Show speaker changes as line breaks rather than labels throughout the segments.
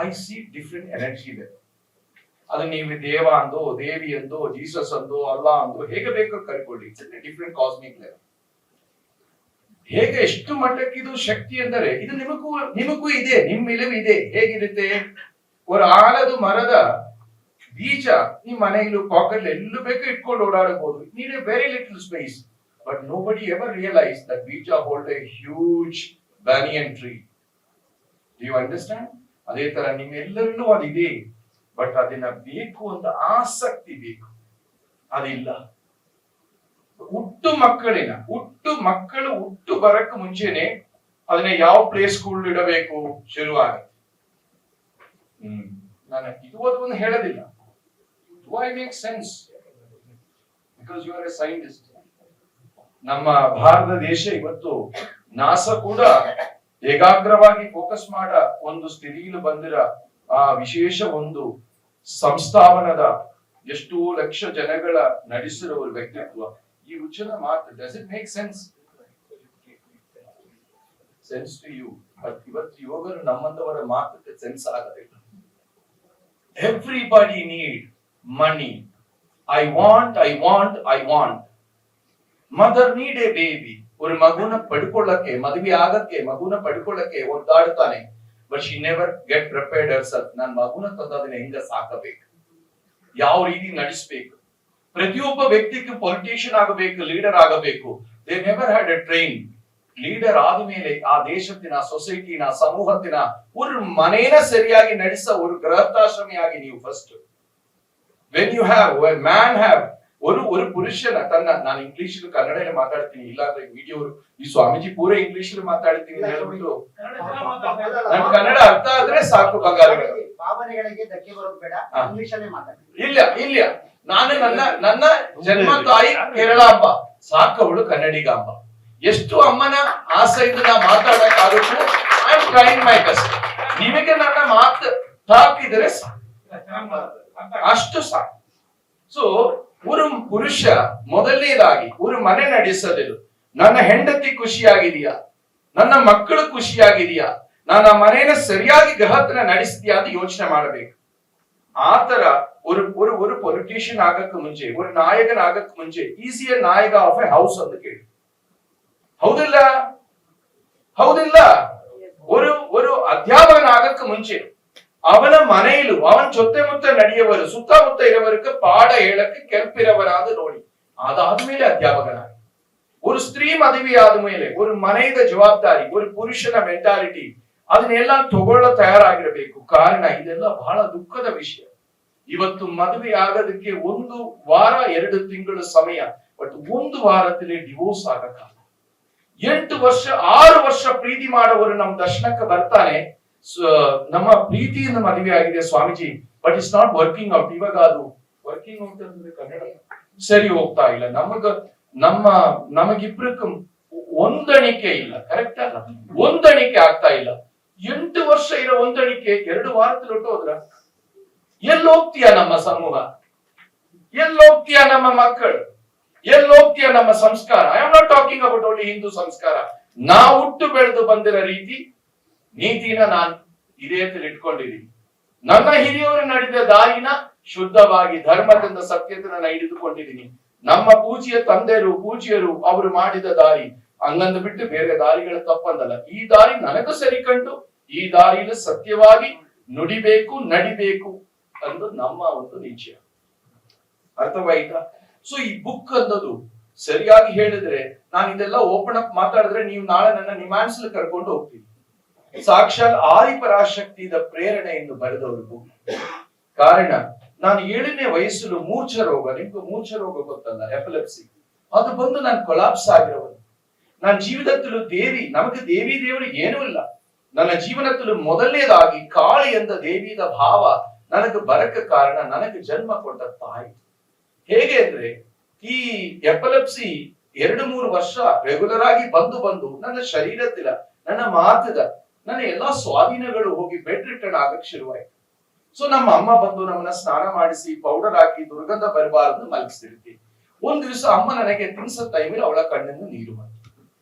I C different energy ಇದೆ. ಅದು ನೀವು ದೇವ ಅಂದೋ, ದೇವಿ ಅಂದೋ, ಜೀಸಸ್ ಅಂದೋ, ಅಲ್ಲಾ ಅಂದೋ, ಹೇಗೆ ಬೇಕೋ ಕರ್ಕೊಳ್ಳಿ, ಇಟ್ಸ್ ಡಿಫ್ರೆಂಟ್ ಕಾಸ್ಮಿಕ್ ಲೆವೆಲ್. ಹೇಗೆ ಎಷ್ಟು ಮಟ್ಟಕ್ಕೆ ಇದು ಶಕ್ತಿ ಅಂದರೆ ಇದು ನಿಮಗೂ ಇದೆ, ನಿಮ್ಮ ಮೇಲೂ ಇದೆ. ಹೇಗಿರುತ್ತೆ, ಒಂದು ಆಲದ ಮರದ ಬೀಜ ನಿಮ್ಮ ಮನೆಯಲ್ಲೂ ಪಾಕೆಟ್ ಎಲ್ಲೂ ಬೇಕು ಇಟ್ಕೊಂಡು ಓಡಾಡಬಹುದು. It need a very little space, but nobody ever realise that beeja hold a huge banyan tree. Do you understand? ಅದೇ ತರ ನಿಮ್ಮೆಲ್ಲರಲ್ಲೂ ಅದಿದೆ, ಬಟ್ ಅದನ್ನ ಬೇಕು ಅಂತ ಆಸಕ್ತಿ ಬೇಕು, ಅದಿಲ್ಲ. ಹುಟ್ಟು ಮಕ್ಕಳು ಹುಟ್ಟು ಬರಕ್ ಮುಂಚೆನೆ ಅದನ್ನ ಯಾವ ಪ್ಲೇ ಸ್ಕೂಲ್ ಇಡಬೇಕು ಶುರುವಾಗುತ್ತೆ. ನಾನು ಇದು ಅದನ್ನು ಹೇಳೋದಿಲ್ಲ. Do I make sense? Because you are a scientist. ನಮ್ಮ ಭಾರತ ದೇಶ ಇವತ್ತು ನಾಸಾ ಕೂಡ ಏಕಾಗ್ರವಾಗಿ ಫೋಕಸ್ ಮಾಡ ಒಂದು ಸ್ಥಿತಿಯಲ್ಲಿ ಬಂದಿರ ಆ ವಿಶೇಷ ಒಂದು ಸಂಸ್ಥಾಪನದ ಎಷ್ಟು ಲಕ್ಷ ಜನಗಳ ನಡೆಸಿರುವ ವ್ಯಕ್ತಿತ್ವ. ಈ ಹುಚ್ಚನ ಮಾತು does it make sense to you? But ಇವತ್ತು ಯೋಗರು ನಮ್ಮಂತವರ ಮಾತಕ್ಕೆ ಸೆನ್ಸ್ ಆಗೋದಿಲ್ಲ. Everybody need money. I want. Mother need a baby. ஒரு ಮಗುನ ಪಡ್ಕೊಳ್ಳಕ್ಕೆ, ಮದುವೆ ಆಗಕ್ಕೆ, ಮಗುನ ಪಡ್ಕೊಳ್ಳಕ್ಕೆ ಒದ್ದಾಡ್ತಾನೆ. But she never get prepared herself. ನಾನು ಮಗುನ ತಂದದನ್ನ ಹೆಂಗ ಸಾಕಬೇಕು, ಯಾವ ರೀತಿ ನಡೆಸಬೇಕು. ಪ್ರತಿಯೊಬ್ಬ ವ್ಯಕ್ತಿಗೂ ಪೊಲಿಟಿಷಿಯನ್ ಆಗಬೇಕು, ಲೀಡರ್ ಆಗಬೇಕು. They never had a train. Leader ಆದ್ಮೇಲೆ ಆ ದೇಶத்திನ, ಸೊಸೈಟಿನ, ಸಮೂಹத்திನ ಒಂದು ಮನೇನ ಸರಿಯಾಗಿ ನಡೆಸ ಒಂದು ಗೃಹಸ್ಥಾಶ್ರಮಿಯಾಗಿ ನೀವು first. When you have when man have ಒಂದು ಪುರುಷನ ತನ್ನ, ನಾನು ಇಂಗ್ಲಿಷ್ ಕನ್ನಡದಲ್ಲಿ ಮಾತಾಡ್ತೀನಿ, ಇಲ್ಲಾಂದ್ರೆ ವಿಡಿಯೋ ಈ ಸ್ವಾಮೀಜಿ ಪೂರ ಇಂಗ್ಲಿಷ್ ಮಾತಾಡ್ತೀನಿ ಹೇಳ್ಬಿಟ್ಟು ನನ್ ಕನ್ನಡ ಅರ್ಥ ಆದ್ರೆ ಸಾಕು. ಬಂಗಾರಗಳು ಇಲ್ಲ, ನಾನು ನನ್ನ ಜನ್ಮ ತಾಯಿ ಕೇರಳಾಂಬ, ಸಾಕವಳು ಕನ್ನಡಿಗಾಂಬ. ಎಷ್ಟು ಅಮ್ಮನ ಆಸೆಯಿಂದ ನಾ ಮಾತಾಡಕ್ಕಾಗುತ್ತೆ. I am trying my best. ನಿಮಗೆ ನನ್ನ ಮಾತು ತಾಕಿದರೆ ಅಷ್ಟು ಸಾಕು. ಸೊ ಒಂದು ಪುರುಷ ಮೊದಲನೇದಾಗಿ ಒಂದು ಮನೆ ನಡೆಸಲು, ನನ್ನ ಹೆಂಡತಿ ಖುಷಿಯಾಗಿದೆಯಾ, ನನ್ನ ಮಕ್ಕಳು ಖುಷಿಯಾಗಿದೆಯಾ, ನನ್ನ ಮನೆಯನ್ನ ಸರಿಯಾಗಿ ಗೃಹಸ್ಥನ ನಡೆಸಿದ್ಯಾ ಅಂತ ಯೋಚನೆ ಮಾಡಬೇಕು. ಆತರ ಒಂದು ಪೊಲಿಟಿಷಿಯನ್ ಆಗಕ್ಕೆ ಮುಂಚೆ, ಒಂದು ನಾಯಕನ ಆಗಕ್ಕೆ ಮುಂಚೆ ಈಸಿಯ ನಾಯಕ ಆಫ್ ಎ ಹೌಸ್ ಅಂತ ಕೇಳಿ. ಹೌದಿಲ್ಲ? ಒಂದು ಅಧ್ಯಾಪಕನ ಆಗಕ್ಕೆ ಮುಂಚೆ ಅವನ ಮನೆಯಲ್ಲೂ ಅವನ ಜೊತೆ ಮುತ್ತ ನಡೆಯುವರು, ಸುತ್ತಮುತ್ತ ಇರುವವರಿಗೆ ಪಾಠ ಹೇಳಕ್ಕೆ ಕೆಲ್ಪಿರವರಾದ ನೋಡಿ. ಅದಾದ್ಮೇಲೆ ಅಧ್ಯಾಪಕನಾಗಿ. ಒಂದು ಸ್ತ್ರೀ ಮದುವೆ ಆದ್ಮೇಲೆ ಒಂದು ಮನೆಯ ಜವಾಬ್ದಾರಿ, ಒಂದು ಪುರುಷನ ಮೆಂಟಾಲಿಟಿ ಅದನ್ನೆಲ್ಲ ತಗೊಳ್ಳ ತಯಾರಾಗಿರಬೇಕು. ಕಾರಣ ಇದೆಲ್ಲ ಬಹಳ ದುಃಖದ ವಿಷಯ. ಇವತ್ತು ಮದುವೆ ಆಗೋದಕ್ಕೆ 1 ವಾರ 2 ತಿಂಗಳ ಸಮಯ, ಬಟ್ 1 ವಾರದಲ್ಲಿ ಡಿವೋರ್ಸ್ ಆಗಕ್ಕಾಗ. 8 ವರ್ಷ 6 ವರ್ಷ ಪ್ರೀತಿ ಮಾಡೋರು ನಮ್ಮ ದರ್ಶನಕ್ಕೆ ಬರ್ತಾನೆ, ನಮ್ಮ ಪ್ರೀತಿಯಿಂದ ಮದುವೆ ಆಗಿದೆ Swamiji, but it's not working out. ಇವಾಗ ಅದು ವರ್ಕಿಂಗ್ ಔಟ್ ಅಂದ್ರೆ ಕನ್ನಡ ಸರಿ ಹೋಗ್ತಾ ಇಲ್ಲ, ನಮಗಿಬ್ರಕ್ಕೂ ಹೊಂದಾಣಿಕೆ ಇಲ್ಲ. ಕರೆಕ್ಟ್ ಅಲ್ಲ? ಹೊಂದಾಣಿಕೆ ಆಗ್ತಾ ಇಲ್ಲ. 8 ವರ್ಷ ಇರೋ ಹೊಂದಾಣಿಕೆ 2 ವಾರದಲ್ಲಿ ಹೊಟ್ಟೋದ್ರ ಎಲ್ಲೋಗ್ತೀಯ ನಮ್ಮ ಸಮೂಹ, ಎಲ್ಲೋಗ್ತೀಯ ನಮ್ಮ ಮಕ್ಕಳು, ಎಲ್ಲೋಗ್ತೀಯ ನಮ್ಮ ಸಂಸ್ಕಾರ? I am not talking about only Hindu ಸಂಸ್ಕಾರ. ನಾವು ಹುಟ್ಟು ಬೆಳೆದು ಬಂದಿರೋ ರೀತಿ ನೀತಿನ ನಾನು ಇದೇ ಇಟ್ಕೊಂಡಿದ್ದೀನಿ. ನನ್ನ ಹಿರಿಯವರು ನಡೆದ ದಾರಿನ ಶುದ್ಧವಾಗಿ ಧರ್ಮದಿಂದ ಸತ್ಯತೆ ನಾನು ಹಿಡಿದುಕೊಂಡಿದ್ದೀನಿ. ನಮ್ಮ ಪೂಜ್ಯ ಪೂಜ್ಯರು ಅವರು ಮಾಡಿದ ದಾರಿ ಹಂಗಂದು ಬಿಟ್ಟು ಬೇರೆ ದಾರಿಗಳ ತಪ್ಪಂದಲ್ಲ. ಈ ದಾರಿ ನನಗೂ ಸರಿ ಕಂಡು ಈ ದಾರಿಯಲ್ಲಿ ಸತ್ಯವಾಗಿ ನುಡಿಬೇಕು, ನಡಿಬೇಕು ಅನ್ನೋದು ನಮ್ಮ ಒಂದು ನಿಶ್ಚಯ. ಅರ್ಥವಾಯ್ತಾ? ಸೊ ಈ ಬುಕ್ ಅನ್ನೋದು ಸರಿಯಾಗಿ ಹೇಳಿದ್ರೆ, ನಾನು ಇದೆಲ್ಲ ಓಪನ್ ಅಪ್ ಮಾತಾಡಿದ್ರೆ ನೀವು ನಾಳೆ ನನ್ನ ನಿಮ್ಯಾನ್ಸ್ ಕರ್ಕೊಂಡು ಹೋಗ್ತೀನಿ. ಸಾಕ್ಷಾತ್ ಆದಿಪರಾಶಕ್ತಿಯ ಪ್ರೇರಣೆಯಿಂದ ಬರೆದವರು ಬುಕ್. ಕಾರಣ ನಾನು 7ನೇ ವಯಸ್ಸಲ್ಲಿ ಮೂರ್ಛ ರೋಗ, ನಿಮ್ಗೆ ಮೂರ್ಛ ರೋಗ ಗೊತ್ತಲ್ಲ, ಎಪಿಲೆಪ್ಸಿ, ಅದು ಬಂದು ನಾನು ಕೊಲಾಪ್ಸ್ ಆಗಿರೋದು. ನನ್ನ ಜೀವನದಲ್ಲೂ ನಮಗೆ ದೇವರು ಏನೂ ಇಲ್ಲ. ನನ್ನ ಜೀವನದಲ್ಲೂ ಮೊದಲನೇದಾಗಿ ಕಾಳಿ ಎಂದ ದೇವಿಯ ಭಾವ ನನಗೆ ಬರಕ ಕಾರಣ ನನಗೆ ಜನ್ಮ ಕೊಟ್ಟ ತಾಯಿ. ಹೇಗೆ ಅಂದ್ರೆ ಈ ಎಪಿಲೆಪ್ಸಿ 2-3 ವರ್ಷ ರೆಗ್ಯುಲರ್ ಆಗಿ ಬಂದು ನನ್ನ ಶರೀರದಿಲ್ಲ, ನನ್ನ ಮಾತದ, ನನ್ನ ಎಲ್ಲಾ ಸ್ವಾಧೀನಗಳು ಹೋಗಿ ಬೆಡ್ ರಿಟರ್ನ್ ಆಗಕ್ ಶುರುವಾಯ್ತು. ಸೊ ನಮ್ಮ ಅಮ್ಮ ಬಂದು ನಮ್ಮನ್ನ ಸ್ನಾನ ಮಾಡಿಸಿ ಪೌಡರ್ ಹಾಕಿ ದುರ್ಗಂಧ ಬರಬಾರದು ಮಲಗಿಸ್ತಿರ್ತಿ. ಒಂದ್ ದಿವಸ ಅಮ್ಮ ನನಗೆ ತಿನ್ಸೋ ಟೈಮಲ್ಲಿ ಅವಳ ಕಣ್ಣಿಂದ ನೀರು ಬಂತು.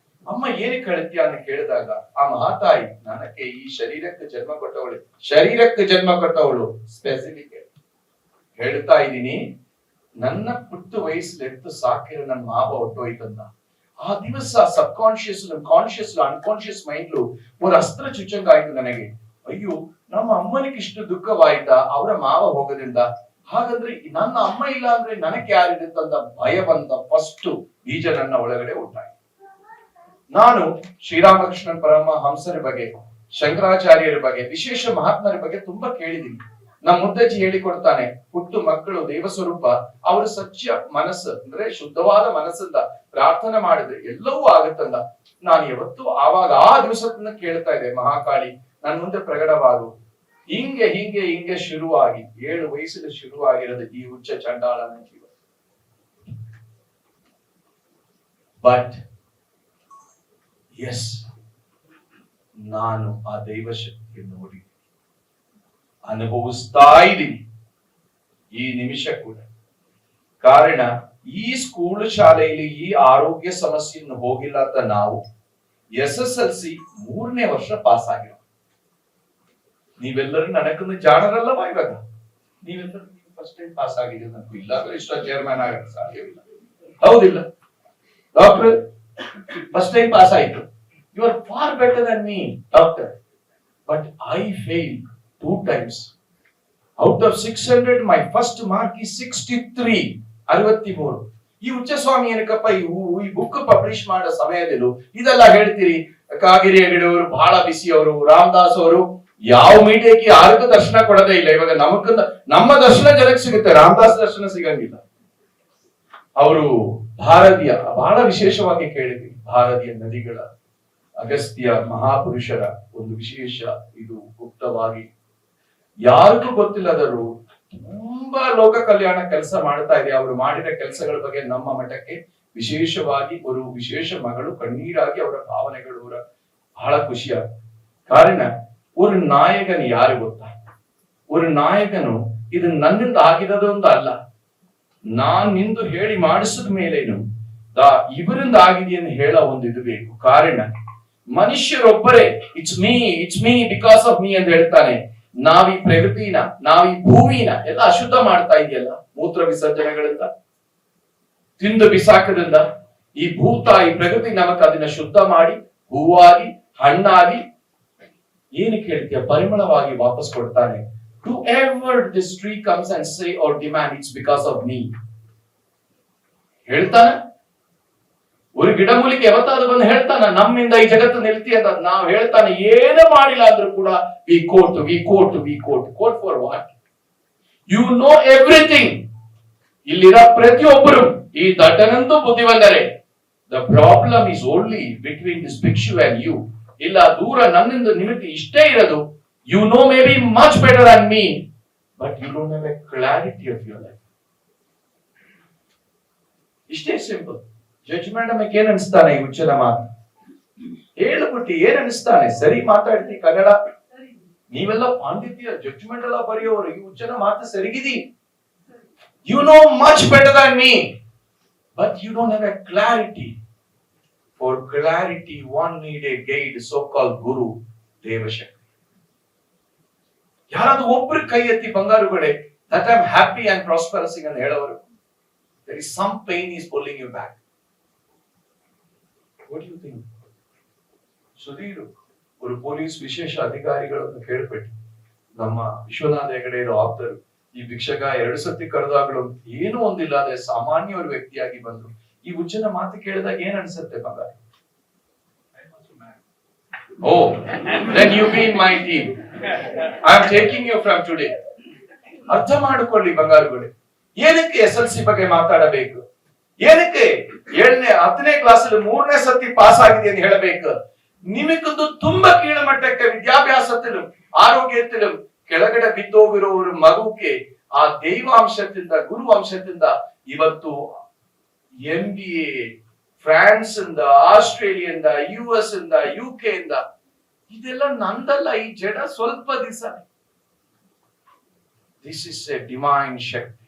ಅಮ್ಮ ಏನಕ್ಕೆ ಕಳಿತೀಯ ಅಂತ ಕೇಳಿದಾಗ ಆ ಮಹಾತಾಯಿ ನನಗೆ ಈ ಶರೀರಕ್ಕೆ ಜನ್ಮ ಕೊಟ್ಟವಳು ಸ್ಪೆಸಿಫಿಕ್ ಹೇಳ್ತಾ ಇದ್ದೀನಿ. ನನ್ನ ಪುಟ್ಟು ವಯಸ್ಸು ಸಾಕಿರೋ ನನ್ನ ಮಾವ ಹೊಟ್ಟೋಯ್ತಂದ. ಆ ದಿವಸ ಸಬ್ ಕಾನ್ಶಿಯಸ್ ಕಾನ್ಶಿಯಸ್ ಅನ್ಕಾನ್ಶಿಯಸ್ ಮೈಂಡ್ ಒಂದು ಅಸ್ತ್ರ ಚುಚ್ಚಂಗಾಯ್ತು ನನಗೆ. ಅಯ್ಯೋ, ನಮ್ಮ ಅಮ್ಮನಿಗೆ ಇಷ್ಟು ದುಃಖವಾಯ್ತಾ ಅವರ ಮಾವ ಹೋಗೋದ್ರಿಂದ? ಹಾಗಾದ್ರೆ ನನ್ನ ಅಮ್ಮ ಇಲ್ಲ ಅಂದ್ರೆ ನನಗೆ ಯಾರಿರುತ್ತಂತ ಭಯ ಬಂದ ಫಸ್ಟ್ ಬೀಜ ನನ್ನ ಒಳಗಡೆ ಉಂಟಾಯ್ತು. ನಾನು ಶ್ರೀರಾಮಕೃಷ್ಣನ್ ಪರಮಹಂಸರ ಬಗ್ಗೆ, ಶಂಕರಾಚಾರ್ಯರ ಬಗ್ಗೆ, ವಿಶೇಷ ಮಹಾತ್ಮರ ಬಗ್ಗೆ ತುಂಬಾ ಕೇಳಿದೀನಿ. ನಮ್ಮ ಮುದ್ದಜ್ಜಿ ಹೇಳಿಕೊಡ್ತಾನೆ, ಹುಟ್ಟು ಮಕ್ಕಳು ದೇವ ಸ್ವರೂಪ, ಅವರ ಸತ್ಯ ಮನಸ್ಸು ಅಂದ್ರೆ ಶುದ್ಧವಾದ ಮನಸ್ಸಿಂದ ಪ್ರಾರ್ಥನೆ ಮಾಡಿದ್ರೆ ಎಲ್ಲವೂ ಆಗುತ್ತಂದ. ನಾನು ಯಾವತ್ತು ಆವಾಗ ಆ ದಿವಸದಿಂದ ಕೇಳ್ತಾ ಇದ್ದೆ, ಮಹಾಕಾಳಿ ನನ್ ಮುಂದೆ ಪ್ರಕಟವಾಗು. ಹಿಂಗೆ ಶುರುವಾಗಿ 7 ವಯಸ್ಸಿನ ಶುರುವಾಗಿರೋದು ಈ ಉಚ್ಚ ಚಂಡಾಳನ ಜೀವ. ಬಟ್ ಎಸ್, ನಾನು ಆ ದೈವ ಶಕ್ತಿಯನ್ನು ನೋಡಿ ಅನುಭವಿಸ್ತಾ ಇದ್ದೀನಿ ಈ ನಿಮಿಷ ಕೂಡ. ಕಾರಣ ಈ ಸ್ಕೂಲ್ ಶಾಲೆಯಲ್ಲಿ ಈ ಆರೋಗ್ಯ ಸಮಸ್ಯೆಯನ್ನು ಹೋಗಿಲ್ಲ ಅಂತ ನಾವು SSLC 3ನೇ ವರ್ಷ ಪಾಸ್ ಆಗಿರೋ. ನೀವೆಲ್ಲರೂ ನನಗೊಂದು ಜಾಣರಲ್ಲವಾ? ಇವಾಗ ನೀವೆಲ್ಲರೂ ಫಸ್ಟ್ ಟೈಮ್ ಪಾಸ್ ಆಗಿದೆ ನನಗೂ, ಇಲ್ಲಾಂದ್ರೆ ಇಷ್ಟ ಚೇರ್ಮನ್ ಆಗಕ್ಕೆ ಸಾಧ್ಯವಿಲ್ಲ. ಹೌದಿಲ್ಲ ಡಾಕ್ಟರ್? ಫಸ್ಟ್ ಟೈಮ್ ಪಾಸ್ ಆಯ್ತು. You are far better than me doctor. But I fail 2 times. Out of 600, my first mark is 63. 63. ಈ ಉಚ್ಚಸ್ವಾಮಿ ಏನಕ್ಕಪ್ಪ ಈ ಬುಕ್ ಪಬ್ಲಿಷ್ ಮಾಡೋ ಸಮಯದಲ್ಲೂ ಇದೆಲ್ಲ ಹೇಳ್ತೀರಿ? ಕಾಗಿರಿ ಹೆಗಡೆ ಅವರು ಬಹಳ ಬಿಸಿ, ಅವರು ರಾಮದಾಸ್ ಅವರು ಯಾವ ಮೀಡಿಯಾಕ್ಕೆ ಯಾರಿಗೂ ದರ್ಶನ ಕೊಡೋದೇ ಇಲ್ಲ. ಇವಾಗ ನಮ್ಮ ದರ್ಶನ ಜನಕ್ಕೆ ಸಿಗುತ್ತೆ, ರಾಮದಾಸ್ ದರ್ಶನ ಸಿಗಂಗಿಲ್ಲ. ಅವರು ಭಾರತೀಯ ಬಹಳ ವಿಶೇಷವಾಗಿ ಕೇಳಿದ್ವಿ, ಭಾರತೀಯ ನದಿಗಳ ಅಗಸ್ತ್ಯ ಮಹಾಪುರುಷರ ಒಂದು ವಿಶೇಷ ಇದು ಗುಪ್ತವಾಗಿ ಯಾರಿಗೂ ಗೊತ್ತಿಲ್ಲದರು ತುಂಬಾ ಲೋಕ ಕಲ್ಯಾಣ ಕೆಲಸ ಮಾಡ್ತಾ ಇದೆ. ಅವರು ಮಾಡಿದ ಕೆಲಸಗಳ ಬಗ್ಗೆ ನಮ್ಮ ಮಠಕ್ಕೆ ವಿಶೇಷವಾಗಿ ಒಂದು ವಿಶೇಷ ಮಗಳು ಕಣ್ಣೀರಾಗಿ ಅವರ ಭಾವನೆಗಳು ಬಹಳ ಖುಷಿಯ ಕಾರಣ. ಒಂದು ನಾಯಕನು ಯಾರು ಗೊತ್ತಾ? ಒಂದು ನಾಯಕನು ಇದು ನನ್ನಿಂದ ಆಗಿರೋದೊಂದು ಅಲ್ಲ, ನಾನ್ ನಿಂದು ಹೇಳಿ ಮಾಡಿಸಿದ ಮೇಲೇನು ಇವರಿಂದ ಆಗಿದೆಯನ್ನು ಹೇಳೋ ಒಂದು ಇದು ಬೇಕು. ಕಾರಣ ಮನುಷ್ಯರೊಬ್ಬರೇ it's me because of me ಅಂತ ಹೇಳ್ತಾನೆ. ನಾವೀ ಪ್ರಕೃತಿನ, ನಾವೀ ಭೂಮಿನ ಎಲ್ಲ ಅಶುದ್ಧ ಮಾಡ್ತಾ ಇದೆಯಲ್ಲ, ಮೂತ್ರ ವಿಸರ್ಜನೆಗಳಿಂದ, ತಿಂದು ಬಿಸಾಕದಿಂದ. ಈ ಈ ಪ್ರಕೃತಿ ನಮಕ್ ಅದನ್ನ ಶುದ್ಧ ಮಾಡಿ ಹೂವಾಗಿ ಹಣ್ಣಾಗಿ ಏನಕ್ಕೆ ಹೇಳ್ತೀಯ ಪರಿಮಳವಾಗಿ ವಾಪಸ್ ಕೊಡ್ತಾನೆ. Whoever this tree comes and say or demand it's because of me ಹೇಳ್ತಾನ. ಒಂದು ಗಿಡಮೂಲಿಕೆ ಯಾವತ್ತಾದ್ರೂ ಬಂದು ಹೇಳ್ತಾನ ನಮ್ಮಿಂದ ಈ ಜಗತ್ತು ನಿಲ್ತಿ ಅಂತ? ನಾವು ಹೇಳ್ತಾನೆ ಏನು ಮಾಡಿಲ್ಲ ಅಂದ್ರೂ ಕೂಡ we quote for what? You know everything. ಇಲ್ಲಿರೋ ಪ್ರತಿಯೊಬ್ಬರು ಈ ದಡ್ಡನಂತೂ ಬುದ್ಧಿವಂತರೇ. The problem is only between this picture and you. ಇಲ್ಲ ದೂರ ನನ್ನಿಂದ ನಿಮಗೆ ಇಷ್ಟೇ ಇರೋದು. You know maybe much better than me, but you don't have a clarity of your life. ಇಷ್ಟೇ ಸಿಂಪಲ್. ಜಡ್ಜ್ ಮೇಡಮ್ ಏನ್ ಅನಿಸ್ತಾನೆ ಈ ಹುಚ್ಚನ ಮಾತು ಹೇಳ್ಬಿಟ್ಟು? ಏನ್ ಅನಿಸ್ತಾನೆ? ಸರಿ ಮಾತಾಡ್ತಿ ಕನ್ನಡ, ನೀವೆಲ್ಲ ಪಾಂಡಿತ್ಯ ಜಡ್ಜ್ಮೆಂಟ್ ಎಲ್ಲ ಬರೆಯೋರು, ಈ ಹುಚ್ಚನ ಮಾತು ಸರಿಗಿದಿ. You know much better than me, but you don't have a clarity. For clarity, one need a guide, so-called Guru, Devashakti. ಯಾರಾದ್ರೂ ಒಬ್ರು ಕೈ ಎತ್ತಿ ಬಂಗಾರುಗಳೇ that I'm happy and prosperous ಅಂತ ಹೇಳೋರು. There is some pain is pulling you back. What do you think? Sudhir ಒಂದು police ವಿಶೇಷ ಅಧಿಕಾರಿಗಳನ್ನು ಕೇಳ್ಬಿಟ್ಟು, ನಮ್ಮ ವಿಶ್ವನಾಥ ಹೆಗಡೆ ಆಪ್ತರು ಈ ಭಿಕ್ಷಕ 2 ಸತಿ ಕರೆದಾಗಲೂ ಏನೂ ಒಂದಿಲ್ಲ ಆದ್ರೆ ಸಾಮಾನ್ಯ ಒಂದು ವ್ಯಕ್ತಿಯಾಗಿ ಬಂದ್ರು. ಈ ಹುಚ್ಚನ ಮಾತು ಕೇಳಿದಾಗ ಏನ್ ಅನ್ಸುತ್ತೆ ಬಂಗಾರ? Oh, then you be in my team. I am taking you from today. ಅರ್ಥ ಮಾಡಿಕೊಳ್ಳಿ ಬಂಗಾರುಗಳೇ, ಏನಕ್ಕೆ SLC ಬಗ್ಗೆ ಮಾತಾಡಬೇಕು? ಏನಕ್ಕೆ 7ನೇ 10ನೇ ಕ್ಲಾಸಲ್ಲಿ 3ನೇ ಸತಿ ಪಾಸ್ ಆಗಿದೆ ಅಂತ ಹೇಳಬೇಕು? ನಿಮಗದು ತುಂಬಾ ಕೀಳಮಟ್ಟಕ್ಕೆ ವಿದ್ಯಾಭ್ಯಾಸದಲ್ಲೂ ಆರೋಗ್ಯದಲ್ಲೂ ಕೆಳಗಡೆ ಬಿದ್ದೋಗಿರೋರು ಮಗುಕ್ಕೆ ಆ ದೈವಾಂಶದಿಂದ ಗುರು ಅಂಶದಿಂದ ಇವತ್ತು MBA ಫ್ರಾನ್ಸ್ ಇಂದ, ಆಸ್ಟ್ರೇಲಿಯಿಂದ, US ಇಂದ, UK ಇಂದ, ಇದೆಲ್ಲ ನಂದಲ್ಲ. ಈ ಜಡ ಸ್ವಲ್ಪ ದಿವಸ. ದಿಸ್ ಇಸ್ ಎ ಡಿವೈನ್ ಶಕ್ತಿ.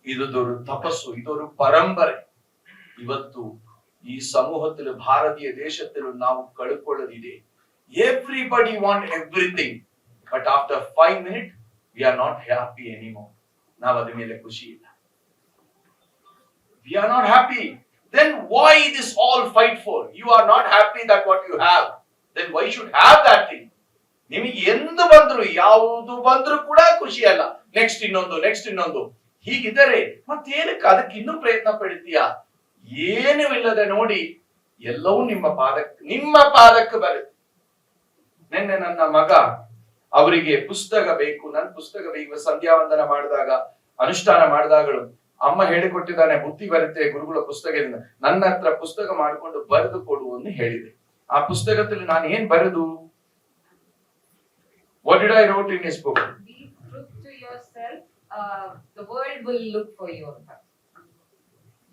ಇದೊಂದು ತಪಸ್ಸು, ಇದೊಂದು ಪರಂಪರೆ. ಇವತ್ತು ಈ ಸಮೂಹത്തിൽ ಭಾರತೀಯ ದೇಶದಲ್ಲಿ ನಾವು ಕಳ್ಕೊಳ್ಳೋದಿದೆ. Everybody want everything, but after 5 minutes we are not happy anymore. ನಾವು ಅದ್ರ ಮೇಲೆ ಖುಷಿ ಇಲ್ಲ. We are not happy. Then why this all fight for? You are not happy that what you have. Then why should have that thing? ನಿಮಗೆ ಎಂದು ಬಂದ್ರು ಯಾವುದು ಬಂದ್ರು ಕೂಡ ಖುಷಿ ಅಲ್ಲ. ನೆಕ್ಸ್ಟ್ ಇನ್ನೊಂದು ಹೀಗಿದ್ದರೆ ಮತ್ತೇನಕ್ಕೆ ಅದಕ್ಕೆ ಇನ್ನೂ ಪ್ರಯತ್ನ ಪಡ್ತೀಯಾ? ಏನು ಇಲ್ಲದೆ ನೋಡಿ ಎಲ್ಲವೂ ನಿಮ್ಮ ಪಾದಕ್ಕೆ ಬರುತ್ತೆ. ನಿನ್ನೆ ನನ್ನ ಮಗ ಅವರಿಗೆ ಪುಸ್ತಕ ಬೇಕು, ನನ್ನ ಪುಸ್ತಕ ಬೇಕು. ಸಂಧ್ಯಾ ವಂದನ ಮಾಡಿದಾಗ, ಅನುಷ್ಠಾನ ಮಾಡಿದಾಗಳು ಅಮ್ಮ ಹೇಳಿಕೊಟ್ಟಿದ್ದಾನೆ, ಬುದ್ಧಿ ಬರುತ್ತೆ ಗುರುಗಳ ಪುಸ್ತಕದಿಂದ. ನನ್ನ ಹತ್ರ ಪುಸ್ತಕ ಮಾಡಿಕೊಂಡು ಬರೆದು ಕೊಡು ಅಂತ ಹೇಳಿದೆ. ಆ ಪುಸ್ತಕದಲ್ಲಿ ನಾನು ಏನ್ ಬರೆದು, what did I wrote in his book?
Be true to yourself. The world will look for you.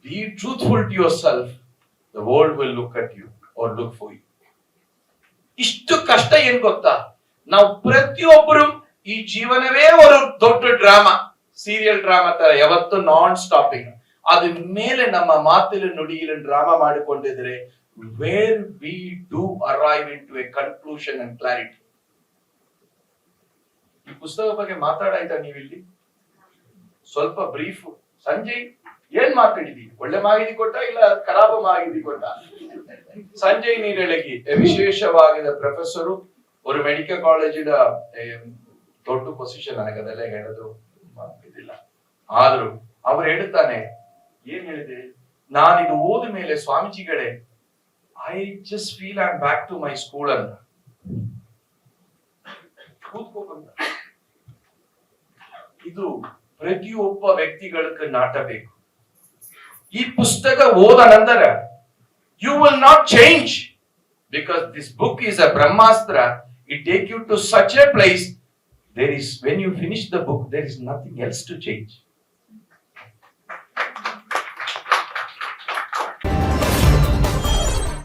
Be truthful to yourself. The world will look at you or look for you. ಇಷ್ಟು ಕಷ್ಟ ಏನ್ ಗೊತ್ತಾ? ನಾವು ಪ್ರತಿಯೊಬ್ಬರು ಈ ಜೀವನವೇ ಒಂದು ದೊಡ್ಡ ಡ್ರಾಮಾ, ಸೀರಿಯಲ್ ಡ್ರಾಮಾ ತರ ಯಾವತ್ತು ನಾನ್ ಸ್ಟಾಪಿಂಗ್. ಅದ್ರ ಮೇಲೆ ನಮ್ಮ ಮಾತಿನ ನುಡಿಯಲ್ಲಿ drama ಮಾಡಿಕೊಂಡಿದ್ರೆ where we do arrive into a conclusion and clarity. ಈ ಪುಸ್ತಕ ಬಗ್ಗೆ ಮಾತಾಡಾಯ್ತಾ ನೀವಿಲ್ಲಿ? ಸ್ವಲ್ಪ ಬ್ರೀಫ್. ಸಂಜಯ್ ಏನ್ ಮಾತಾಡಿದಿ? ಒಳ್ಳೆ ಮಾಹಿತಿ ಕೊಟ್ಟ ಇಲ್ಲ ಖರಾಬ್ ಮಾಹಿತಿ ಕೊಟ್ಟ? ಸಂಜಯ್ ನೀರಳಗಿ ವಿಶೇಷವಾಗಿದ್ದ ಪ್ರೊಫೆಸರು, ಒಂದು ಮೆಡಿಕಲ್ ಕಾಲೇಜಿನ ದೊಡ್ಡ ಪೊಸಿಷನ್. ನನಗದೆಲ್ಲ ಹೇಳೋದು ಇದಿಲ್ಲ. ಆದ್ರೂ ಅವ್ರು ಹೇಳ್ತಾನೆ, ಏನ್ ಹೇಳಿದೆ, ನಾನಿದು ಓದ ಮೇಲೆ ಸ್ವಾಮೀಜಿಗಳೇ I just feel I am back to my school ಅಂತ. ಇದು ಪ್ರತಿಯೊಬ್ಬ ವ್ಯಕ್ತಿಗಳಿಗೆ ನಾಟಬೇಕು. ಈ ಪುಸ್ತಕ ಓದ ನಂತರ you will not change, because this book is a Brahmastra. It take you to such a place. There is, when you finish the book, there is nothing else to change.